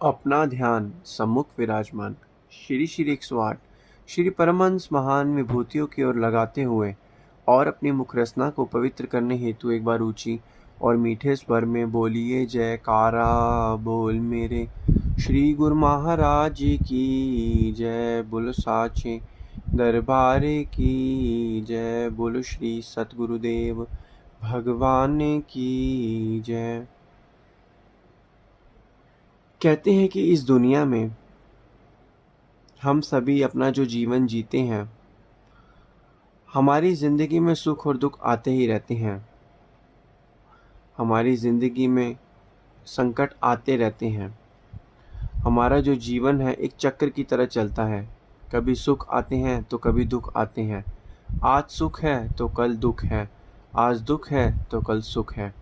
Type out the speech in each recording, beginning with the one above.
अपना ध्यान सम्मुख विराजमान। श्री श्री 108 श्री परमहंस महान विभूतियों की ओर लगाते हुए और अपनी मुखरसना को पवित्र करने हेतु एक बार ऊंची और मीठे स्वर में बोलिए, जयकारा बोल मेरे श्री गुरु महाराज की जय। बोलो साचे दरबार की जय। बोलो श्री सतगुरुदेव भगवान की जय। कहते हैं कि इस दुनिया में हम सभी अपना जो जीवन जीते हैं, हमारी ज़िंदगी में सुख और दुख आते ही रहते हैं। हमारी ज़िंदगी में संकट आते रहते हैं। हमारा जो जीवन है एक चक्र की तरह चलता है। कभी सुख आते हैं तो कभी दुख आते हैं। आज सुख है तो कल दुख है, आज दुख है तो कल सुख है।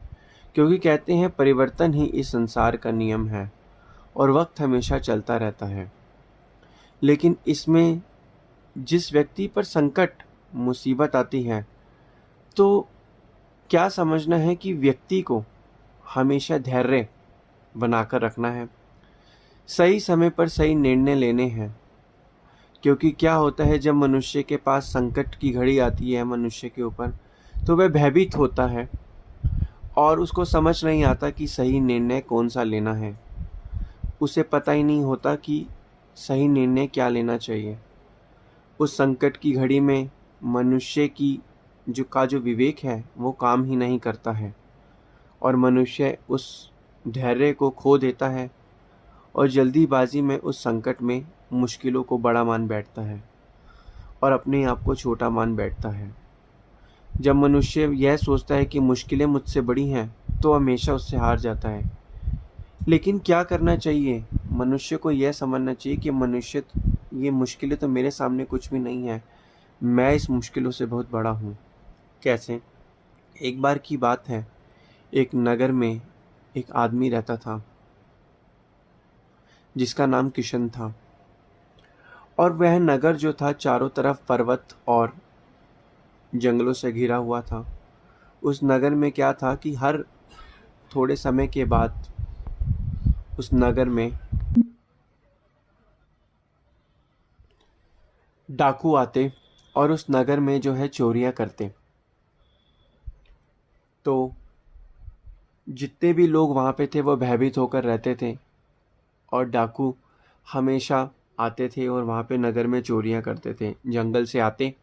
क्योंकि कहते हैं परिवर्तन ही इस संसार का नियम है और वक्त हमेशा चलता रहता है। लेकिन इसमें जिस व्यक्ति पर संकट मुसीबत आती है, तो क्या समझना है कि व्यक्ति को हमेशा धैर्य बनाकर रखना है, सही समय पर सही निर्णय लेने हैं। क्योंकि क्या होता है, जब मनुष्य के पास संकट की घड़ी आती है मनुष्य के ऊपर, तो वह भयभीत होता है और उसको समझ नहीं आता कि सही निर्णय कौन सा लेना है। उसे पता ही नहीं होता कि सही निर्णय क्या लेना चाहिए। उस संकट की घड़ी में मनुष्य की जो विवेक है वो काम ही नहीं करता है और मनुष्य उस धैर्य को खो देता है और जल्दीबाजी में उस संकट में मुश्किलों को बड़ा मान बैठता है और अपने आप को छोटा मान बैठता है। जब मनुष्य यह सोचता है कि मुश्किलें मुझसे बड़ी हैं, तो हमेशा उससे हार जाता है। लेकिन क्या करना चाहिए? मनुष्य को यह समझना चाहिए कि ये मुश्किलें तो मेरे सामने कुछ भी नहीं है, मैं इस मुश्किलों से बहुत बड़ा हूँ। कैसे? एक बार की बात है, एक नगर में एक आदमी रहता था जिसका नाम किशन था। और वह नगर जो था चारों तरफ पर्वत और जंगलों से घिरा हुआ था। उस नगर में क्या था कि हर थोड़े समय के बाद उस नगर में डाकू आते और उस नगर में जो है चोरियां करते। तो जितने भी लोग वहाँ पे थे वो भयभीत होकर रहते थे और डाकू हमेशा आते थे और वहाँ पे नगर में चोरियां करते थे, जंगल से आते।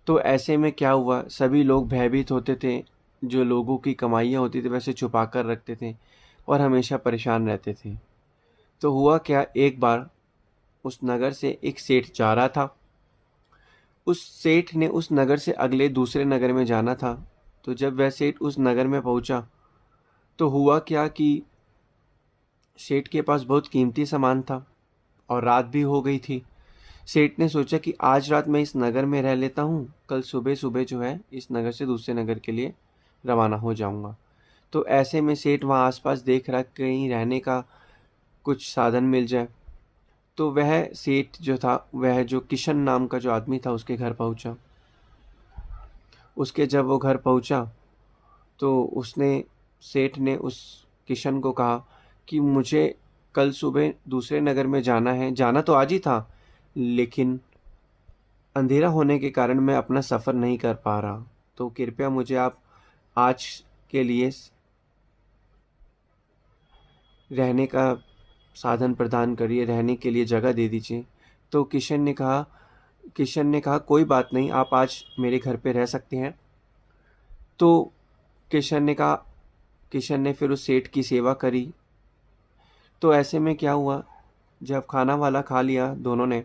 तो ऐसे में क्या हुआ, सभी लोग भयभीत होते थे। जो लोगों की कमाइयाँ होती थी वैसे छुपा कर रखते थे और हमेशा परेशान रहते थे। तो हुआ क्या, एक बार उस नगर से एक सेठ जा रहा था। उस सेठ ने उस नगर से अगले दूसरे नगर में जाना था। तो जब वह सेठ उस नगर में पहुंचा, तो हुआ क्या कि सेठ के पास बहुत कीमती सामान था और रात भी हो गई थी। सेठ ने सोचा कि आज रात मैं इस नगर में रह लेता हूँ, कल सुबह सुबह जो है इस नगर से दूसरे नगर के लिए रवाना हो जाऊंगा। तो ऐसे में सेठ वहाँ आसपास देख रहा कहीं रहने का कुछ साधन मिल जाए। तो वह सेठ जो था, वह जो किशन नाम का जो आदमी था उसके घर पहुंचा। उसके जब वो घर पहुंचा, तो उसने सेठ ने उस किशन को कहा कि मुझे कल सुबह दूसरे नगर में जाना है। जाना तो आज ही था, लेकिन अंधेरा होने के कारण मैं अपना सफ़र नहीं कर पा रहा। तो कृपया मुझे आप आज के लिए रहने का साधन प्रदान करिए, रहने के लिए जगह दे दीजिए। तो किशन ने कहा कोई बात नहीं, आप आज मेरे घर पे रह सकते हैं। तो किशन ने फिर उस सेठ की सेवा करी। तो ऐसे में क्या हुआ, जब खाना वाला खा लिया दोनों ने,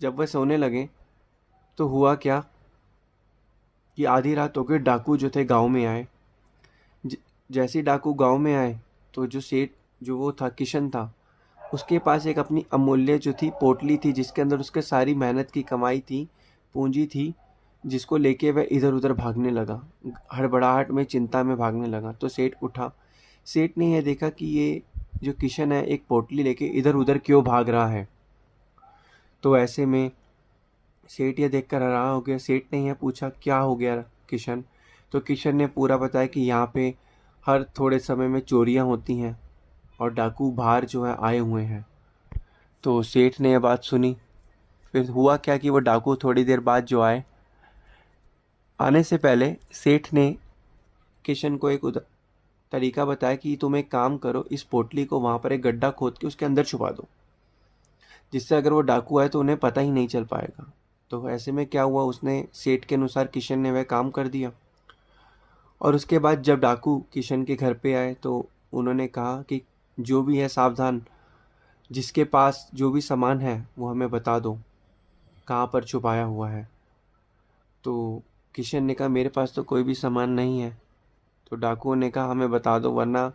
जब वह सोने लगे, तो हुआ क्या कि आधी रात हो गई, डाकू जो थे गांव में आए। जैसे ही डाकू गांव में आए, तो जो सेठ जो वो था किशन था, उसके पास एक अपनी अमूल्य जो थी पोटली थी, जिसके अंदर उसके सारी मेहनत की कमाई थी, पूंजी थी, जिसको लेके वह इधर उधर भागने लगा, हड़बड़ाहट में चिंता में भागने लगा। तो सेठ उठा। सेठ ने यह देखा कि ये जो किशन है एक पोटली लेके इधर उधर क्यों भाग रहा है। तो ऐसे में सेठ ये देखकर हैरान हो गया। सेठ ने यह पूछा क्या हो गया किशन। तो किशन ने पूरा बताया कि यहाँ पे हर थोड़े समय में चोरियाँ होती हैं और डाकू बाहर जो है आए हुए हैं। तो सेठ ने यह बात सुनी। फिर हुआ क्या कि वो डाकू थोड़ी देर बाद जो आने से पहले सेठ ने किशन को एक तरीका बताया कि तुम एक काम करो, इस पोटली को वहाँ पर एक गड्ढा खोद के उसके अंदर छुपा दो, जिससे अगर वो डाकू आए तो उन्हें पता ही नहीं चल पाएगा। तो ऐसे में क्या हुआ, उसने सेठ के अनुसार किशन ने वह काम कर दिया। और उसके बाद जब डाकू किशन के घर पे आए तो उन्होंने कहा कि जो भी है सावधान, जिसके पास जो भी सामान है वो हमें बता दो कहाँ पर छुपाया हुआ है। तो किशन ने कहा मेरे पास तो कोई भी सामान नहीं है। तो डाकुओं ने कहा हमें बता दो वरना।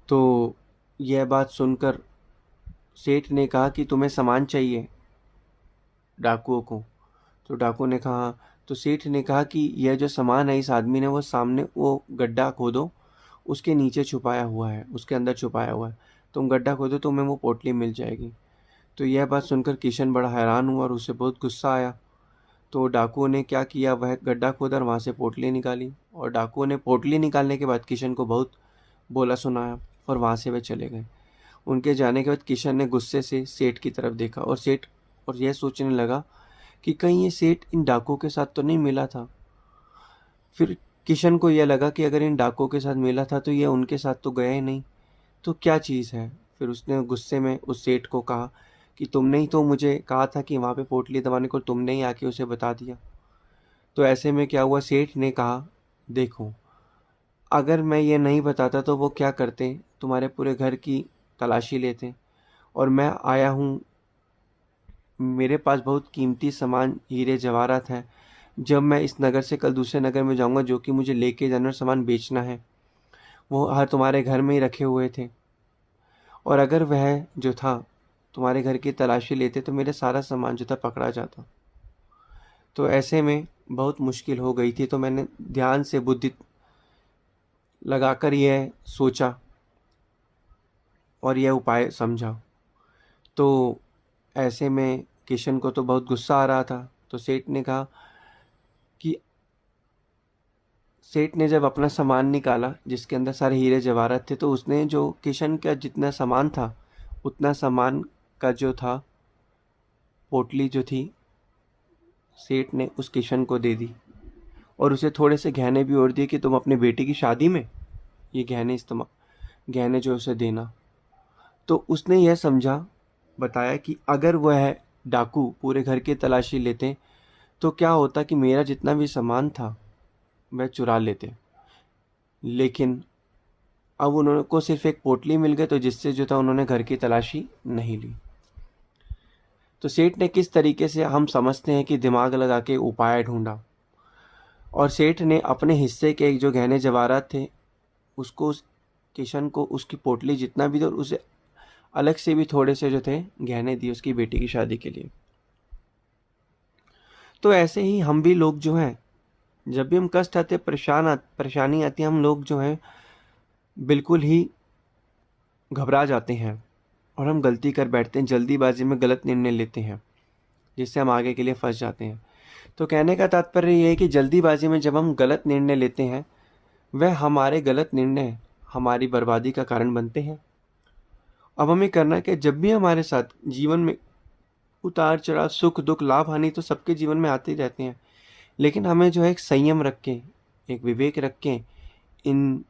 तो यह बात सुनकर सेठ ने कहा कि तुम्हें सामान चाहिए डाकुओं को। तो डाकू ने कहा हाँ। तो सेठ ने कहा कि यह जो सामान है इस आदमी ने वो सामने वो गड्ढा खोदो, उसके नीचे छुपाया हुआ है, उसके अंदर छुपाया हुआ है। तुम गड्ढा खोदो तुम्हें वो पोटली मिल जाएगी। तो यह बात सुनकर किशन बड़ा हैरान हुआ और उसे बहुत गुस्सा आया। तो डाकुओं ने क्या किया, वह गड्ढा खोदा और वहाँ से पोटली निकाली। और डाकुओं ने पोटली निकालने के बाद किशन को बहुत बोला सुनाया और वहाँ से वे चले गए। उनके जाने के बाद किशन ने गुस्से से सेठ की तरफ देखा और यह सोचने लगा कि कहीं ये सेठ इन डाकुओं के साथ तो नहीं मिला था। फिर किशन को यह लगा कि अगर इन डाकुओं के साथ मिला था तो ये उनके साथ तो गया ही नहीं, तो क्या चीज़ है। फिर उसने गुस्से में उस सेठ को कहा कि तुमने ही तो मुझे कहा था कि वहाँ पे पोटली दबाने को, तुमने ही आके उसे बता दिया। तो ऐसे में क्या हुआ, सेठ ने कहा देखो अगर मैं ये नहीं बताता तो वो क्या करते, तुम्हारे पूरे घर की तलाशी लेते। और मैं आया हूँ, मेरे पास बहुत कीमती सामान हीरे जवाहरात हैं। जब मैं इस नगर से कल दूसरे नगर में जाऊंगा जो कि मुझे लेके जाना और सामान बेचना है, वो हर तुम्हारे घर में ही रखे हुए थे। और अगर वह जो था तुम्हारे घर की तलाशी लेते तो मेरा सारा सामान जो था पकड़ा जाता। तो ऐसे में बहुत मुश्किल हो गई थी। तो मैंने ध्यान से बुद्धि लगाकर यह सोचा और यह उपाय समझा। तो ऐसे में किशन को तो बहुत गुस्सा आ रहा था। तो कि सेठ ने जब अपना सामान निकाला जिसके अंदर सारे हीरे जवाहरात थे, तो उसने जो किशन का जितना सामान था उतना सामान का जो था पोटली जो थी सेठ ने उस किशन को दे दी और उसे थोड़े से गहने भी और दिए कि तुम अपनी बेटी की शादी में ये गहने जो उसे देना। तो उसने यह समझा, बताया कि अगर वह डाकू पूरे घर की तलाशी लेते तो क्या होता कि मेरा जितना भी सामान था वह चुरा लेते। लेकिन अब उन्होंने को सिर्फ एक पोटली मिल गई, तो जिससे जो था उन्होंने घर की तलाशी नहीं ली। तो सेठ ने किस तरीके से हम समझते हैं कि दिमाग लगा के उपाय ढूंढा, और सेठ ने अपने हिस्से के एक जो गहने जवाहरात थे उसको किशन को उसकी पोटली जितना भी था और उसे अलग से भी थोड़े से जो थे गहने दिए उसकी बेटी की शादी के लिए। तो ऐसे ही हम भी लोग जो हैं, जब भी हम कष्ट आते परेशानी आती है, हम लोग जो हैं बिल्कुल ही घबरा जाते हैं और हम गलती कर बैठते हैं, जल्दीबाजी में गलत निर्णय लेते हैं जिससे हम आगे के लिए फंस जाते हैं। तो कहने का तात्पर्य ये है कि जल्दीबाजी में जब हम गलत निर्णय लेते हैं वह हमारे गलत निर्णय हमारी बर्बादी का कारण बनते हैं। अब हमें करना है कि जब भी हमारे साथ जीवन में उतार चढ़ाव, सुख दुख, लाभ हानि तो सबके जीवन में आते ही रहते हैं, लेकिन हमें जो है एक संयम रख के, एक विवेक रख के इन